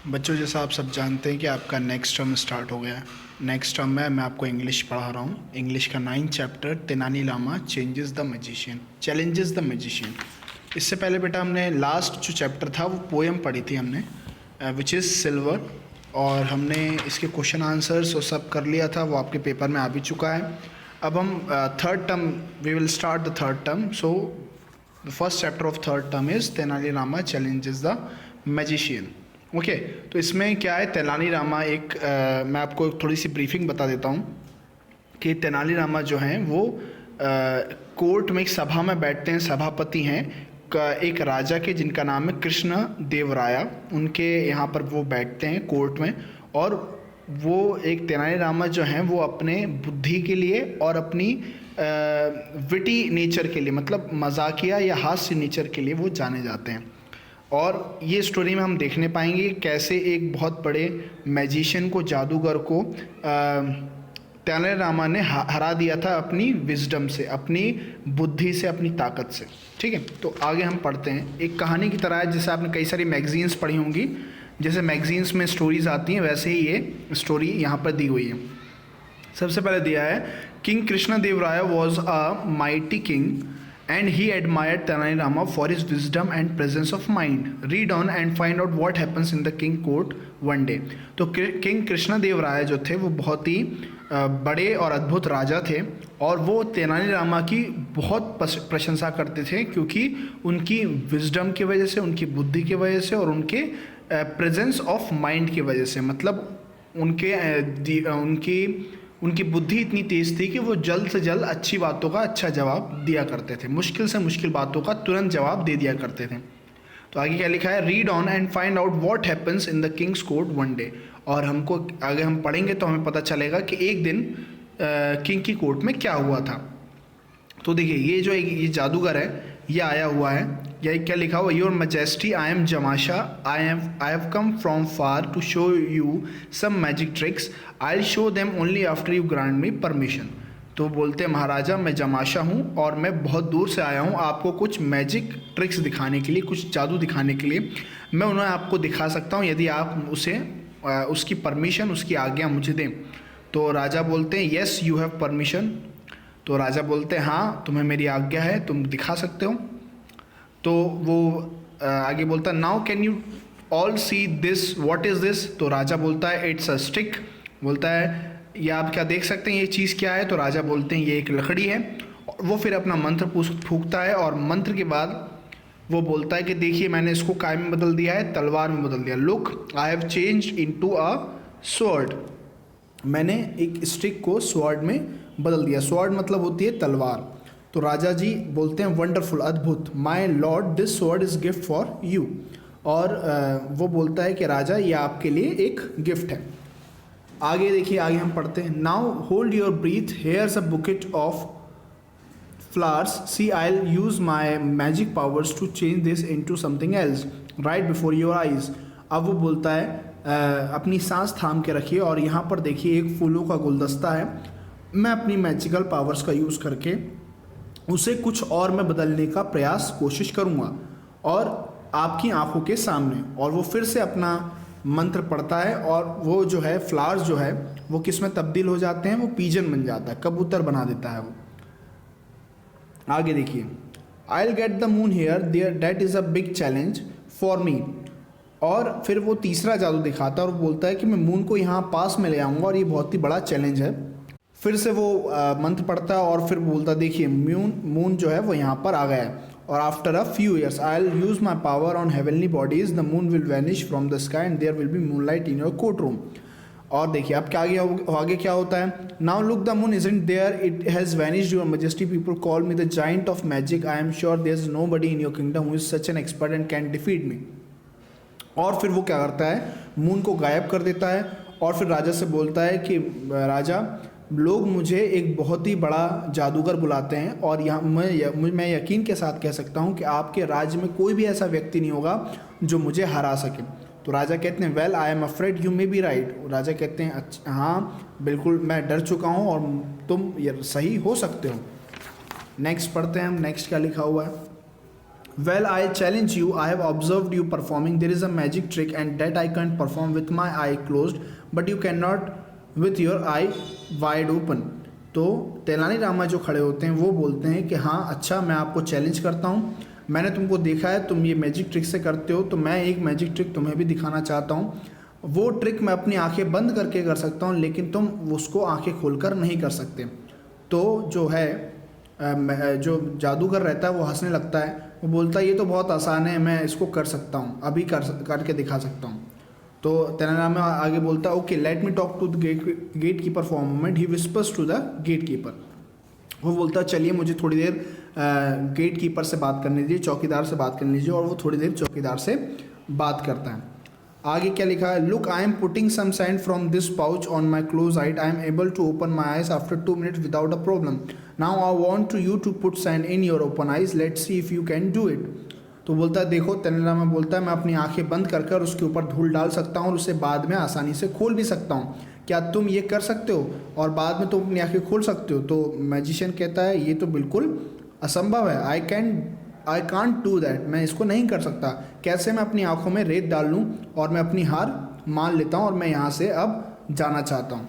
बच्चों, जैसा आप सब जानते हैं कि आपका नेक्स्ट टर्म स्टार्ट हो गया है। नेक्स्ट टर्म में मैं आपको इंग्लिश पढ़ा रहा हूँ। इंग्लिश का 9th chapter Tenali Rama challenges the magician challenges the magician. इससे पहले बेटा हमने लास्ट जो चैप्टर था वो पोएम पढ़ी थी हमने, विच इज़ सिल्वर, और हमने इसके क्वेश्चन आंसर्स और सब कर लिया था। वो आपके पेपर में आ भी चुका है। अब हम third term, we will start the third term. So the first chapter of third term is Tenali Rama challenges the magician. Okay, तो इसमें क्या है, तेनाली रामा मैं आपको थोड़ी सी ब्रीफिंग बता देता हूँ कि तेनाली रामा जो हैं वो कोर्ट में एक सभा में बैठते हैं। सभापति हैं एक राजा के जिनका नाम है कृष्ण देव राया। उनके यहाँ पर वो बैठते हैं कोर्ट में, और वो एक तेनाली रामा जो हैं वो अपने बुद्धि के लिए और अपनी विटी नेचर के लिए, मतलब मजाकिया या हास्य नेचर के लिए वो जाने जाते हैं। और ये स्टोरी में हम देखने पाएंगे कैसे एक बहुत बड़े मैजिशियन को, जादूगर को तेनाली रामा ने हरा दिया था अपनी विजडम से, अपनी बुद्धि से, अपनी ताकत से। ठीक है, तो आगे हम पढ़ते हैं। एक कहानी की तरह है, जैसे आपने कई सारी मैगजीन्स पढ़ी होंगी, जैसे मैगजीन्स में स्टोरीज आती हैं वैसे ही ये स्टोरी यहाँ पर दी हुई है। सबसे पहले दिया है, king Krishna Deva Raya was a mighty king and he admired Tenali Rama for his wisdom and presence of mind. Read on and find out what happens in the king court one day. तो king Krishna Deva राय जो थे वो बहुत ही बड़े और अद्भुत राजा थे, और वो तेनाली रामा की बहुत प्रशंसा करते थे, क्योंकि उनकी विजडम की वजह से, उनकी बुद्धि की वजह से, और उनके प्रेजेंस ऑफ माइंड की वजह से। मतलब उनकी बुद्धि इतनी तेज़ थी कि वो जल्द से जल्द अच्छी बातों का अच्छा जवाब दिया करते थे, मुश्किल से मुश्किल बातों का तुरंत जवाब दे दिया करते थे। तो आगे क्या लिखा है, read on and find out what happens in the Kings court one day. और हमको आगे हम पढ़ेंगे तो हमें पता चलेगा कि एक दिन किंग की कोर्ट में क्या हुआ था। तो देखिए, ये जादूगर है, ये आया हुआ है, यह क्या लिखा हुआ, योर मैजेस्टी, आई एम जमाशा, I have come from far to show you some magic tricks, I will show them only after you grant me permission. तो बोलते हैं, महाराजा मैं जमाशा हूँ और मैं बहुत दूर से आया हूँ आपको कुछ मैजिक ट्रिक्स दिखाने के लिए, कुछ जादू दिखाने के लिए। मैं उन्हें आपको दिखा सकता हूँ यदि आप उसकी परमिशन, उसकी आज्ञा मुझे दें। तो राजा बोलते हैं, येस यू हैव परमिशन। तो राजा बोलते हैं, हाँ तुम्हें मेरी आज्ञा है, तुम दिखा सकते हो। तो वो आगे बोलता है, now can you all see this, what is this. तो राजा बोलता है, इट्स अ स्टिक। बोलता है, ये आप क्या देख सकते हैं, ये चीज़ क्या है। तो राजा बोलते हैं, ये एक लकड़ी है। और वो फिर अपना मंत्र फूंकता है, और मंत्र के बाद वो बोलता है कि देखिए मैंने इसको काय में बदल दिया है, तलवार में बदल दिया। Look I have changed into a sword. मैंने एक स्टिक को स्वॉर्ड में बदल दिया। स्वॉर्ड मतलब होती है तलवार। तो राजा जी बोलते हैं, वंडरफुल, अद्भुत, my Lord this sword is gift for you. और वो बोलता है कि राजा ये आपके लिए एक गिफ्ट है। आगे देखिए, आगे हम पढ़ते हैं, now hold your breathe, hairs a bouquet of flowers, see I'll use my magic powers to change this into something else right before your eyes। अब वो बोलता है, अपनी सांस थाम के रखिए और यहाँ पर देखिए एक फूलों का गुलदस्ता है। मैं अपनी मैजिकल पावर्स का यूज़ करके उसे कुछ और में बदलने का कोशिश करूँगा, और आपकी आंखों के सामने। और वो फिर से अपना मंत्र पढ़ता है, और वो जो है फ्लावर्स जो है वो किस में तब्दील हो जाते हैं, वो पीजन बन जाता है, कबूतर बना देता है वो। आगे देखिए, I will get the moon here there, that is a big challenge for me. और फिर वो तीसरा जादू दिखाता है और बोलता है कि मैं मून को यहाँ पास में ले आऊँगा, और ये बहुत ही बड़ा चैलेंज है। फिर से वो मंत्र पढ़ता है, और फिर बोलता है, देखिए मून जो है वो यहाँ पर आ गया है। और after a few years I will use my power on heavenly bodies, the moon will vanish from the sky and there will be moonlight in your court room. और देखिए अब क्या आगे क्या होता है, now look the moon isn't there, it has vanished your majesty, people call me the giant of magic, I am sure there is nobody in your kingdom who is such an expert and can defeat me. और फिर वो क्या करता है, moon को गायब कर देता है, और फिर राजा से बोलता है कि राजा, लोग मुझे एक बहुत ही बड़ा जादूगर बुलाते हैं, और यहाँ मैं यकीन के साथ कह सकता हूँ कि आपके राज्य में कोई भी ऐसा व्यक्ति नहीं होगा जो मुझे हरा सके। तो राजा कहते हैं, well I am afraid you may be right. राजा कहते हैं, अच्छा हाँ बिल्कुल मैं डर चुका हूँ और तुम सही हो सकते हो। नेक्स्ट पढ़ते हैं हम, नेक्स्ट क्या लिखा हुआ है, well I challenge you, I have observed you performing, there is a magic trick and that I can perform with my eye closed but you can not with your eye wide open. तो तेनालीरामा जो खड़े होते हैं वो बोलते हैं कि हाँ अच्छा, मैं आपको चैलेंज करता हूँ, मैंने तुमको देखा है तुम ये मैजिक ट्रिक से करते हो, तो मैं एक मैजिक ट्रिक तुम्हें भी दिखाना चाहता हूँ। वो ट्रिक मैं अपनी आंखें बंद करके कर सकता हूँ, लेकिन तुम उसको आंखें खोलकर नहीं कर सकते। तो जो है जो जादूगर रहता है वो हंसने लगता है, वो बोलता है ये तो बहुत आसान है, मैं इसको कर सकता हूँ, अभी करके दिखा सकता हूँ। तो तेनालीरामा आगे बोलता है okay let me talk to the gatekeeper for a moment, he whispers to the gatekeeper. वो बोलता है चलिए मुझे थोड़ी देर गेट कीपर से बात करने दीजिए, चौकीदार से बात करने दीजिए, और वो थोड़ी देर चौकीदार से बात करता है। आगे क्या लिखा है, look I am putting some sand from this pouch on my closed eyes, I am able to open my eyes after 2 minutes without a problem, now I want to you to put sand in your open eyes, let's see if you can do it. तो बोलता है देखो, तेनालीरामा बोलता है मैं अपनी आंखें बंद कर कर उसके ऊपर धूल डाल सकता हूँ और उसे बाद में आसानी से खोल भी सकता हूँ, क्या तुम ये कर सकते हो और बाद में तुम अपनी आंखें खोल सकते हो? तो मैजिशियन कहता है ये तो बिल्कुल असंभव है, आई कांट डू दैट, मैं इसको नहीं कर सकता, कैसे मैं अपनी आंखों में रेत डाल लूँ और मैं अपनी हार मान लेता हूँ और मैं यहाँ से अब जाना चाहता हूँ।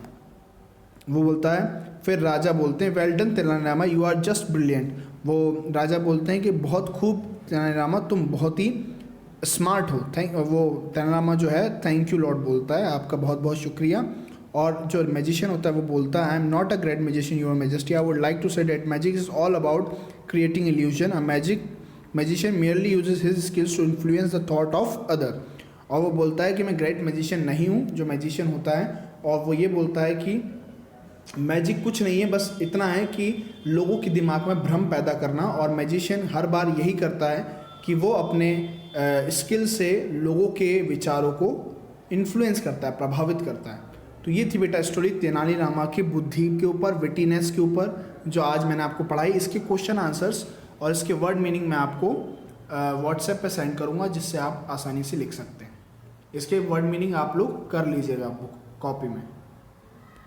वो बोलता है, फिर राजा बोलते हैं well done Tenali Rama, you are just brilliant. वो राजा बोलते हैं कि बहुत खूब तेनालीरामा, तुम बहुत ही स्मार्ट हो। वो तेनालीरामा जो है थैंक यू लॉर्ड बोलता है, आपका बहुत बहुत शुक्रिया। और जो मैजिशियन होता है वो बोलता है I am not a great magician your majesty, I would like to say that magic is all about creating illusion, a magician merely uses his skills to influence the thought of other। और वो बोलता है कि मैं great magician नहीं हूँ, जो magician होता है, और वो ये बोलता है कि मैजिक कुछ नहीं है, बस इतना है कि लोगों के दिमाग में भ्रम पैदा करना, और मैजिशियन हर बार यही करता है कि वो अपने स्किल से लोगों के विचारों को इन्फ्लुएंस करता है, प्रभावित करता है। तो ये थी बेटा स्टोरी तेनालीरामा की बुद्धि के ऊपर, विटीनेस के ऊपर, जो आज मैंने आपको पढ़ाई। इसके क्वेश्चन आंसर्स और इसके वर्ड मीनिंग मैं आपको व्हाट्सएप पे सेंड करूँगा, जिससे आप आसानी से लिख सकते हैं। इसके वर्ड मीनिंग आप लोग कर लीजिएगा बुक कॉपी में।